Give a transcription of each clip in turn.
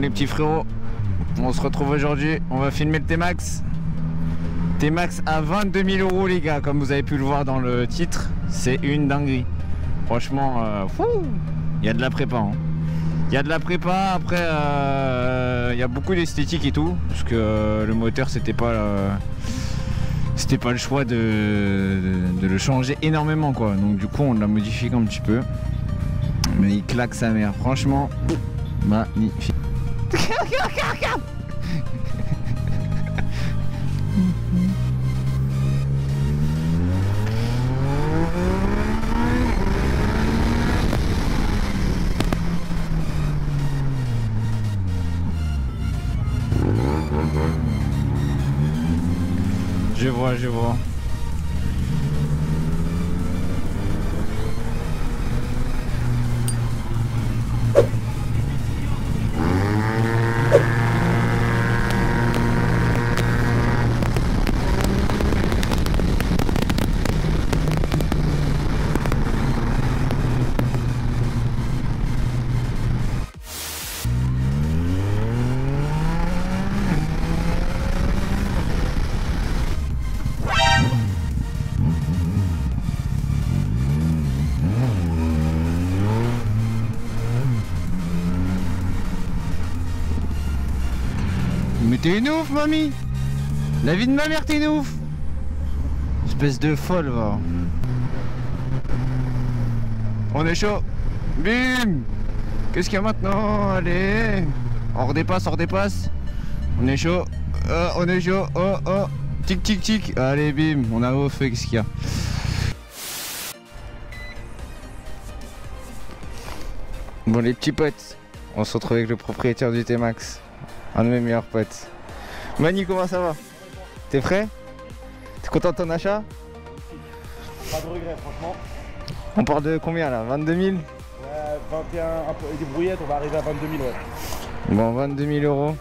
les petits frérots. On se retrouve aujourd'hui, on va filmer le T-Max. T-Max à 22 000 € les gars, comme vous avez pu le voir dans le titre. C'est une dinguerie. Franchement, il y a de la prépa. Hein. Il y a de la prépa, après il y a beaucoup d'esthétique et tout. Parce que le moteur c'était pas le choix de le changer énormément quoi. Donc du coup on l'a modifié un petit peu. Mais il claque sa mère, franchement magnifique. Je vois. Mais t'es une ouf, mamie! La vie de ma mère, t'es une ouf! Espèce de folle, va! On est chaud! Bim! Qu'est-ce qu'il y a maintenant? Allez! On redépasse! On est chaud! On est chaud! Oh! Tic tic tic! Allez, bim! On a au feu, qu'est-ce qu'il y a? Bon, les petits potes, on se retrouve avec le propriétaire du T-Max. Un de mes meilleurs potes. Mani, comment ça va? T'es prêt? T'es content de ton achat? Pas de regret, franchement. On parle de combien là? 22 000? Ouais, 21, un peu, avec des brouillettes, on va arriver à 22 000, ouais. Bon, 22 000 €.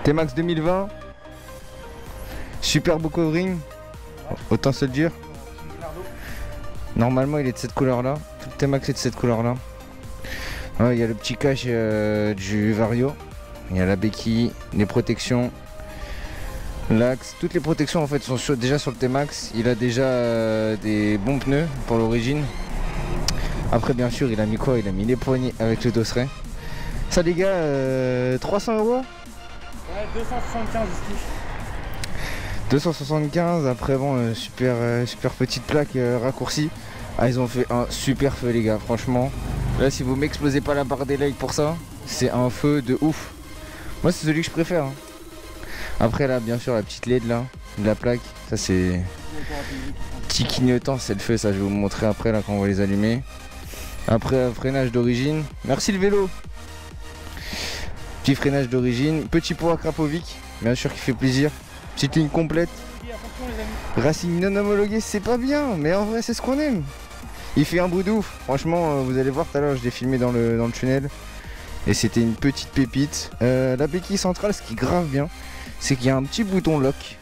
T-Max 2020. Super beau covering. Autant se le dire. Normalement, il est de cette couleur là. Tout le T-Max est de cette couleur là. Il y a le petit cache du Vario. Il y a la béquille, les protections, l'axe, toutes les protections en fait sont déjà sur le T-Max. Il a déjà des bons pneus pour l'origine. Après bien sûr il a mis quoi? Il a mis les poignées avec le dosseret. Ça les gars, 300 €? Ouais, 275 ici. 275, après bon, super petite plaque raccourcie. Ah ils ont fait un super feu les gars, franchement. Là si vous m'explosez pas la barre des legs pour ça, c'est un feu de ouf. Moi c'est celui que je préfère. Hein. Après là bien sûr la petite LED là, de la plaque, ça c'est petit clignotant, c'est le feu, ça je vais vous montrer après là quand on va les allumer. Après freinage d'origine, merci le vélo. Petit freinage d'origine, petit pot à Krapovic, bien sûr qui fait plaisir. Petite ligne complète. Racing non homologué, c'est pas bien, mais en vrai c'est ce qu'on aime. Il fait un bruit de ouf, franchement vous allez voir tout à l'heure je l'ai filmé dans le tunnel. Et c'était une petite pépite. La béquille centrale, ce qui est grave bien, c'est qu'il y a un petit bouton lock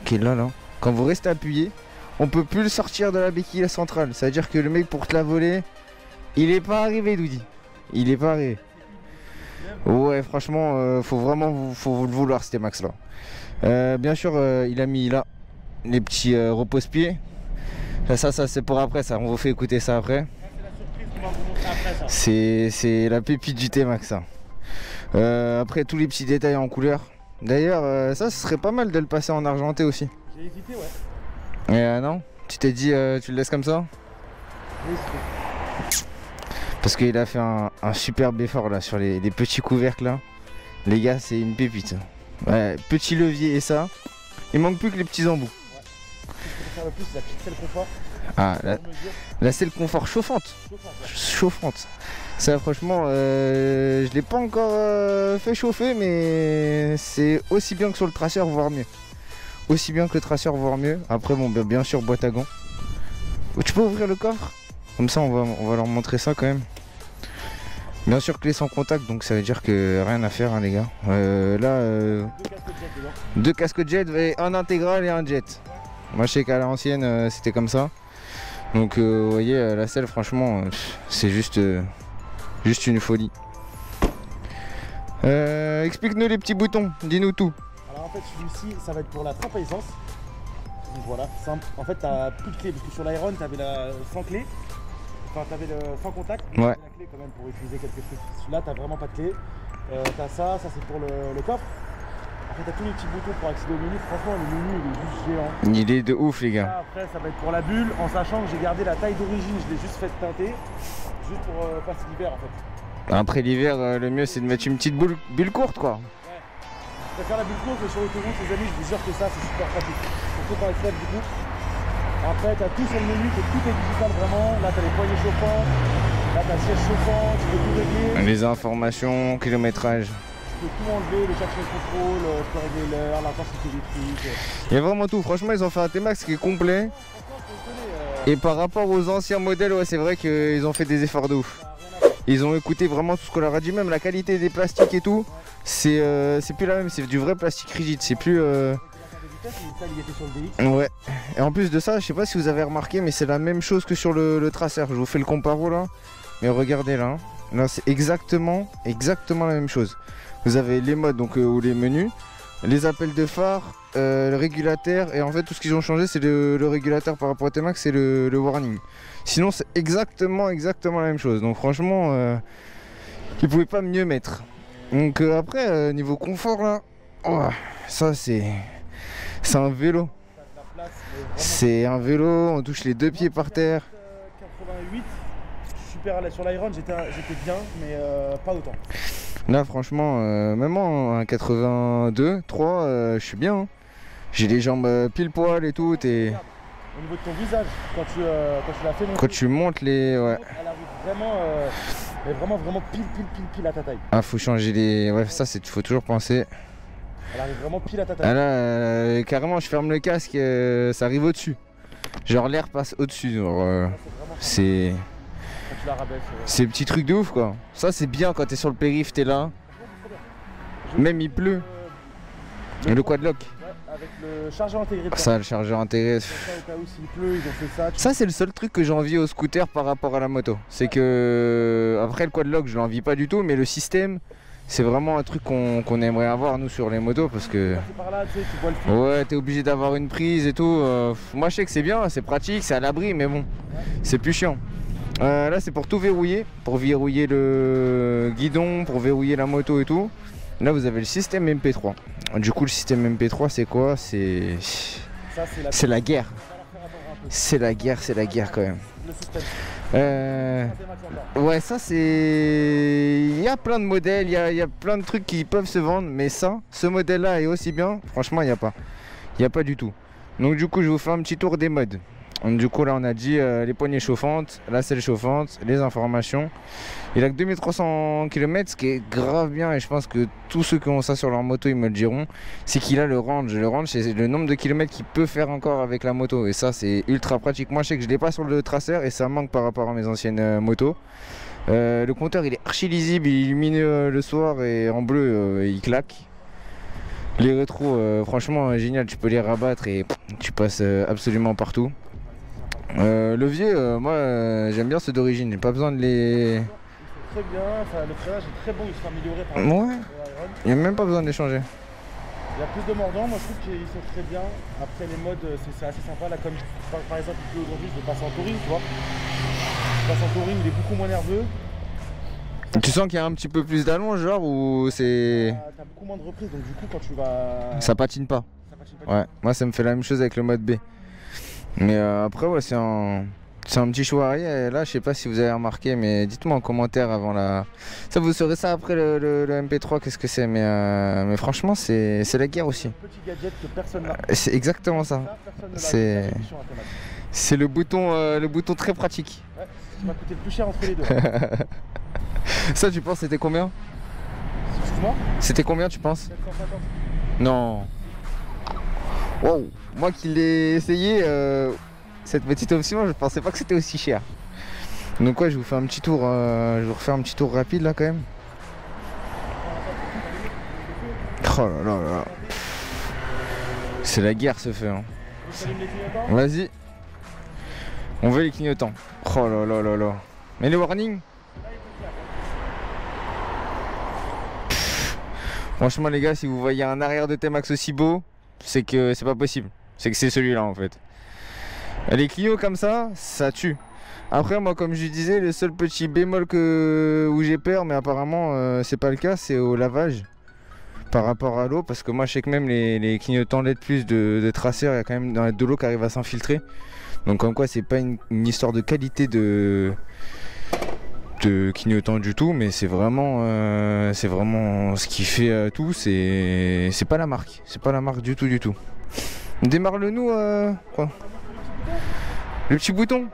qui est là. Quand vous restez appuyé, on peut plus le sortir de la béquille centrale. Ça veut dire que le mec pour te la voler, il est pas arrivé, Doudi. Il est pas arrivé. Ouais, franchement, faut le vouloir, ce T-Max là. Bien sûr, il a mis là les petits repose-pieds. Ça c'est pour après, ça. On vous fait écouter ça après. C'est la pépite du T-Max ça. Après tous les petits détails en couleur. D'ailleurs ça ce serait pas mal de le passer en argenté aussi. J'ai hésité ouais. Non? Tu t'es dit tu le laisses comme ça? Oui, parce qu'il a fait un superbe effort là sur les petits couvercles là. Les gars c'est une pépite. Ouais, petit levier et ça. Il manque plus que les petits embouts. Ouais. Ce que je préfère le plus c'est la petite selle confort. Ah la selle confort chauffante. Chauffante. Ça franchement je l'ai pas encore fait chauffer mais c'est aussi bien que sur le Tracer voire mieux. Aussi bien que le Tracer voire mieux. Après bon bien sûr boîte à gants. Tu peux ouvrir le coffre? Comme ça on va leur montrer ça quand même. Bien sûr clé sans contact donc ça veut dire que rien à faire hein, les gars. Là deux casques jet et un intégral et un jet. Moi je sais qu'à l'ancienne c'était comme ça. Donc vous voyez la selle franchement c'est juste une folie. Explique-nous les petits boutons, dis-nous tout. Alors en fait celui-ci ça va être pour la trappe à essence. Donc voilà, simple. En fait t'as plus de clé parce que sur l'Iron t'avais la sans clé. Enfin t'avais le sans contact, mais Ouais. t'avais la clé quand même pour utiliser quelque chose. Là t'as vraiment pas de clé. T'as ça c'est pour le coffre. En fait t'as tous les petits boutons pour accéder au menu. Franchement le menu il est juste géant. Il est de ouf les gars. Là, après ça va être pour la bulle, en sachant que j'ai gardé la taille d'origine, je l'ai juste fait teinter. Juste pour passer l'hiver en fait. Après l'hiver, le mieux c'est de mettre une petite bulle courte quoi. Je préfère la bulle courte, mais sur l'autoroute, les amis, je vous jure que ça, c'est super pratique. Surtout quand elle se lève du coup. Après, tu as tout sur le menu, tout est digital vraiment. Là, tu as les poignées chauffantes, là, tu as le siège chauffant, tu peux tout régler. Les informations, kilométrage. Tu peux tout enlever, le chercher le contrôle, tu peux régler l'heure, l'intensité électrique. Il y a vraiment tout. Franchement, ils ont fait un T-Max qui est complet. Et par rapport aux anciens modèles, ouais, c'est vrai qu'ils ont fait des efforts de ouf. Ils ont écouté vraiment tout ce qu'on leur a dit, même la qualité des plastiques et tout. C'est plus la même, c'est du vrai plastique rigide. C'est plus. Ouais. Et en plus de ça, je sais pas si vous avez remarqué, mais c'est la même chose que sur le Tracer. Je vous fais le comparo là. Mais regardez là. Là, c'est exactement la même chose. Vous avez les modes, donc ou les menus, les appels de phare, le régulateur. Et en fait, tout ce qu'ils ont changé, c'est le régulateur par rapport au T-Max, c'est le warning. Sinon, c'est exactement la même chose. Donc, franchement, ils pouvaient pas mieux mettre. Donc, après, niveau confort là, oh, ça c'est un vélo. C'est un vélo, on touche les deux pieds par terre. 88, super à l'aise sur l'Iron, j'étais bien, mais pas autant. Là, franchement, même en 82, 3, je suis bien. Hein. J'ai les jambes pile poil et tout. Au niveau de ton visage, quand tu l'as fait monter, quand tu montes les. Ouais. elle arrive vraiment pile à ta taille. Ah, faut changer les. Ouais, ça, faut toujours penser. Elle arrive vraiment pile à ta taille. Ah là, carrément, je ferme le casque, ça arrive au-dessus. Genre, l'air passe au-dessus. C'est. Quand tu la rabaisses. C'est petit truc de ouf quoi. Ça, c'est bien quand t'es sur le périph', t'es là. Même il pleut. Le quadlock. Avec le chargeur intégré. Ça, le chargeur intégré. Au cas où s'il pleut, ils ont fait ça. Ça, c'est le seul truc que j'envie au scooter par rapport à la moto. C'est que, après le quadlock, je l'envie pas du tout, mais le système, c'est vraiment un truc qu'on aimerait avoir nous sur les motos parce que. Par là, tu sais, tu vois le fil. Ouais, t'es obligé d'avoir une prise et tout. Moi, je sais que c'est bien, c'est pratique, c'est à l'abri, mais bon, c'est plus chiant. Là, c'est pour tout verrouiller, pour verrouiller le guidon, pour verrouiller la moto et tout. Là, vous avez le système MP3. Du coup, le système MP3, c'est quoi? C'est la guerre. C'est la guerre quand même. Ouais, ça c'est. Il y a plein de modèles, il y a plein de trucs qui peuvent se vendre, mais ça, ce modèle-là est aussi bien. Franchement, il n'y a pas. Il n'y a pas du tout. Donc, du coup, je vous fais un petit tour des modes. Donc, du coup, là, on a dit les poignées chauffantes, la selle chauffante, les informations. Il a que 2300 km, ce qui est grave bien, et je pense que tous ceux qui ont ça sur leur moto, ils me le diront. C'est qu'il a le range. Le range, c'est le nombre de kilomètres qu'il peut faire encore avec la moto, et ça, c'est ultra pratique. Moi, je sais que je l'ai pas sur le Tracer, et ça manque par rapport à mes anciennes motos. Le compteur, il est archi lisible, il est lumineux le soir, et en bleu, il claque. Les rétros, franchement, génial, tu peux les rabattre, et tu passes absolument partout. Levier, moi j'aime bien ceux d'origine, j'ai pas besoin de les. Très bien, enfin, le freinage est très bon, il sera amélioré par rapport Ouais, il n'y a même pas besoin de les changer. Il y a plus de mordants, moi je trouve qu'ils sont très bien. Après les modes, c'est assez sympa. Là, comme par exemple, aujourd'hui je vais passer en touring, tu vois. Je passe en touring, il est beaucoup moins nerveux. Tu sens qu'il y a un petit peu plus d'allonge, genre, ou c'est. T'as beaucoup moins de reprises, donc du coup, quand tu vas. Ça patine pas. Ça patine pas. Ouais, moi ça me fait la même chose avec le mode B. Mais après, ouais, c'est un petit choix arrière. Et là, je sais pas si vous avez remarqué, mais dites-moi en commentaire avant la. Ça, vous saurez ça après le MP3, qu'est-ce que c'est. Mais franchement, c'est la guerre aussi. Petit gadget que personne n'a. C'est exactement ça. C'est le bouton très pratique. Ouais, ça va coûter le plus cher entre les deux. Ça, tu penses, c'était combien? Excuse-moi? C'était combien, tu penses? 750. Non. Wow. Moi qui l'ai essayé, cette petite option, je pensais pas que c'était aussi cher. Donc ouais, je vous fais un petit tour, je vous refais un petit tour rapide là quand même. Oh là là là. C'est la guerre ce feu. Hein. Vas-y. On veut les clignotants. Oh là là là là. Mais les warnings? Franchement les gars, si vous voyez un arrière de T-Max aussi beau, c'est que c'est pas possible. C'est que c'est celui-là en fait. Les Clio comme ça tue. Après moi comme je disais, le seul petit bémol où j'ai peur, mais apparemment c'est pas le cas, c'est au lavage. Par rapport à l'eau, parce que moi je sais que même les clignotants LED plus de traceurs, il y a quand même de l'eau qui arrive à s'infiltrer. Donc comme quoi c'est pas une histoire de qualité de clignotant du tout, mais c'est vraiment ce qui fait tout, c'est pas la marque. C'est pas la marque du tout. Démarre-le nous quoi. Le petit bouton.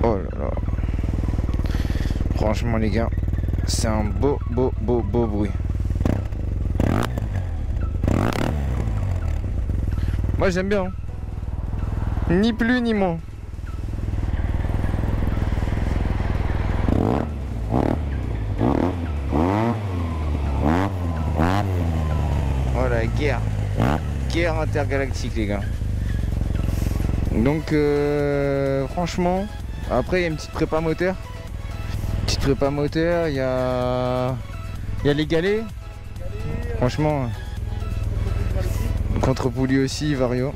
Oh là là. Franchement les gars, c'est un beau bruit. Moi j'aime bien. Ni plus ni moins. Oh la guerre. Guerre intergalactique les gars. Donc franchement, après il y a une petite prépa moteur. Il y a les galets. Franchement, contre-poulie aussi, Vario.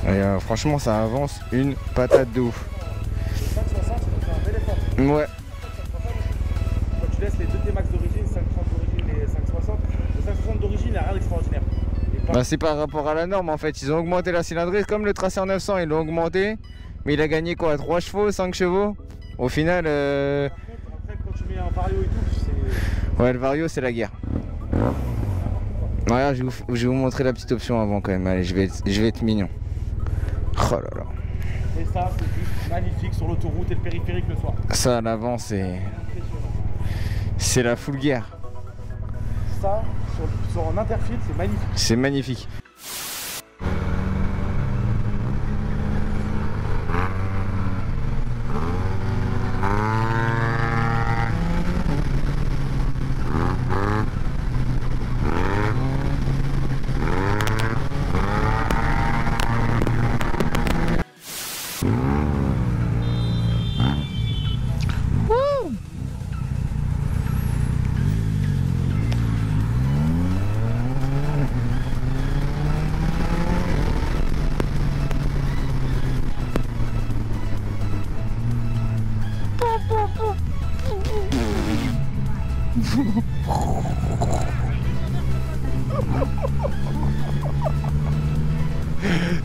Et franchement, ça avance une patate de ouf. Le 560, c'est un bel effort. Ouais. Quand tu laisses les deux T-Max d'origine, 530 d'origine et 560, le 560 d'origine, il n'y a rien d'extraordinaire. Bah c'est par rapport à la norme en fait, ils ont augmenté la cylindrée, comme le Tracer 900 ils l'ont augmenté, mais il a gagné quoi, 3 chevaux, 5 chevaux au final Après quand tu mets un Vario et tout, c'est... Ouais le Vario c'est la guerre. Regarde, je vais vous montrer la petite option avant quand même, allez je vais être mignon. Oh là là. Et ça c'est juste magnifique sur l'autoroute et le périphérique le soir. Ça à l'avant c'est la full guerre. Ça, sur un interfile, c'est magnifique. C'est magnifique.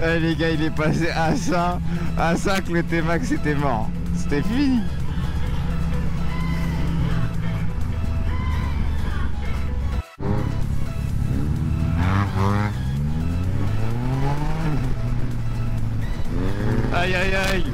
Eh les gars, il est passé à ça que le T-Max était mort. C'était fini. Aïe aïe aïe.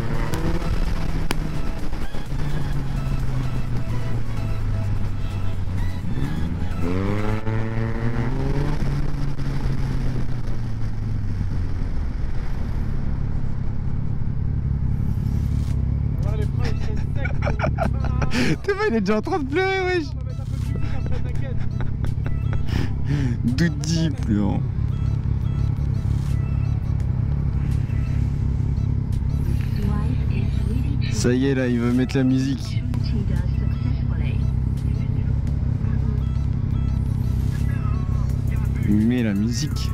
T'es pas, il est déjà en train de pleurer, wesh. On va mettre un peu plus vite après, t'inquiète. Doudi pleurant. Ça y est là, il veut mettre la musique. Il met la musique.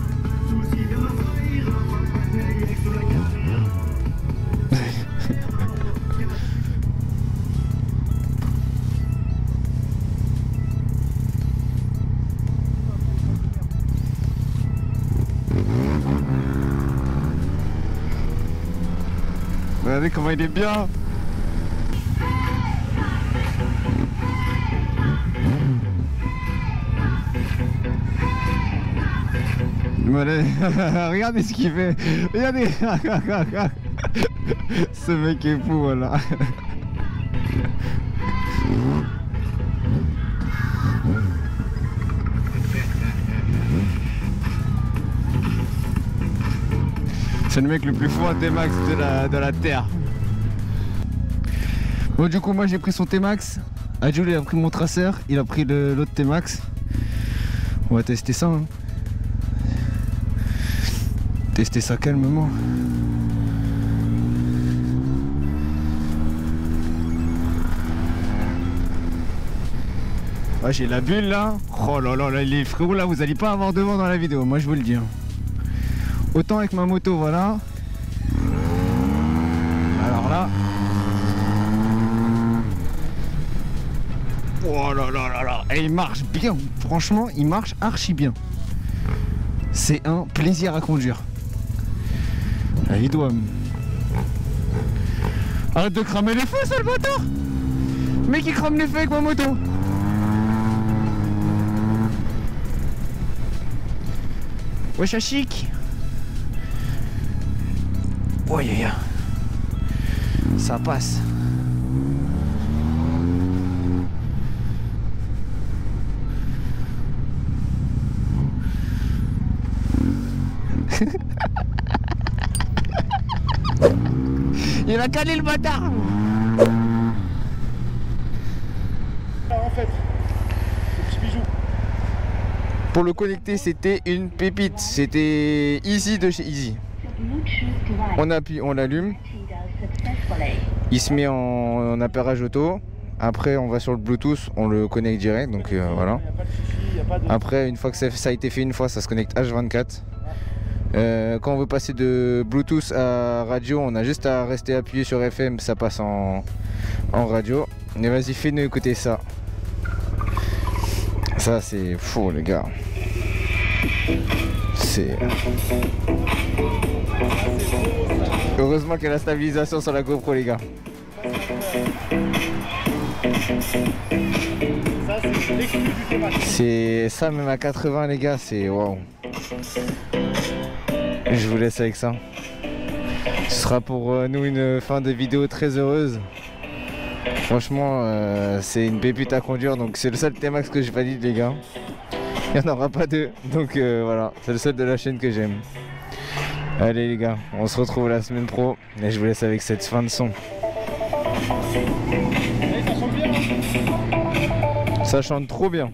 Regardez comment il est bien. Voilà. Regardez ce qu'il fait. Regardez. Ce mec est fou, voilà. C'est le mec le plus fou à T-Max de la Terre. Bon du coup moi j'ai pris son T-Max. Adjoul il a pris mon Tracer, il a pris l'autre T-Max. On va tester ça hein. Tester ça calmement. Ah, j'ai la bulle là. Oh là là, les frérots là, vous allez pas avoir de vent dans la vidéo, moi je vous le dis. Autant avec ma moto, voilà. Alors là. Oh là là là là. Et il marche bien. Franchement, il marche archi bien. C'est un plaisir à conduire. Il doit. Arrête de cramer les feux, sale bâtard! Mec, il crame les feux avec ma moto. Wesh, à chic. Oh, yeah. Ça passe. Il a calé le bâtard. En fait, ce petit bijou. Pour le connecter, c'était une pépite. C'était Easy de chez Easy. On appuie, on l'allume. Il se met en appairage auto. Après, on va sur le Bluetooth, on le connecte direct. Donc voilà. Après, une fois que ça a été fait une fois, ça se connecte H24. Quand on veut passer de Bluetooth à radio, on a juste à rester appuyé sur FM, ça passe en radio. Mais vas-y, fais-nous écouter ça. Ça c'est fou les gars. C'est... Heureusement qu'il y a la stabilisation sur la GoPro les gars. C'est ça même à 80 les gars, c'est waouh. Je vous laisse avec ça. Ce sera pour nous une fin de vidéo très heureuse. Franchement, c'est une pépite à conduire, donc c'est le seul T-Max que je valide les gars. Il n'y en aura pas deux, donc voilà, c'est le seul de la chaîne que j'aime. Allez les gars, on se retrouve la semaine pro et je vous laisse avec cette fin de son. Ça chante trop bien.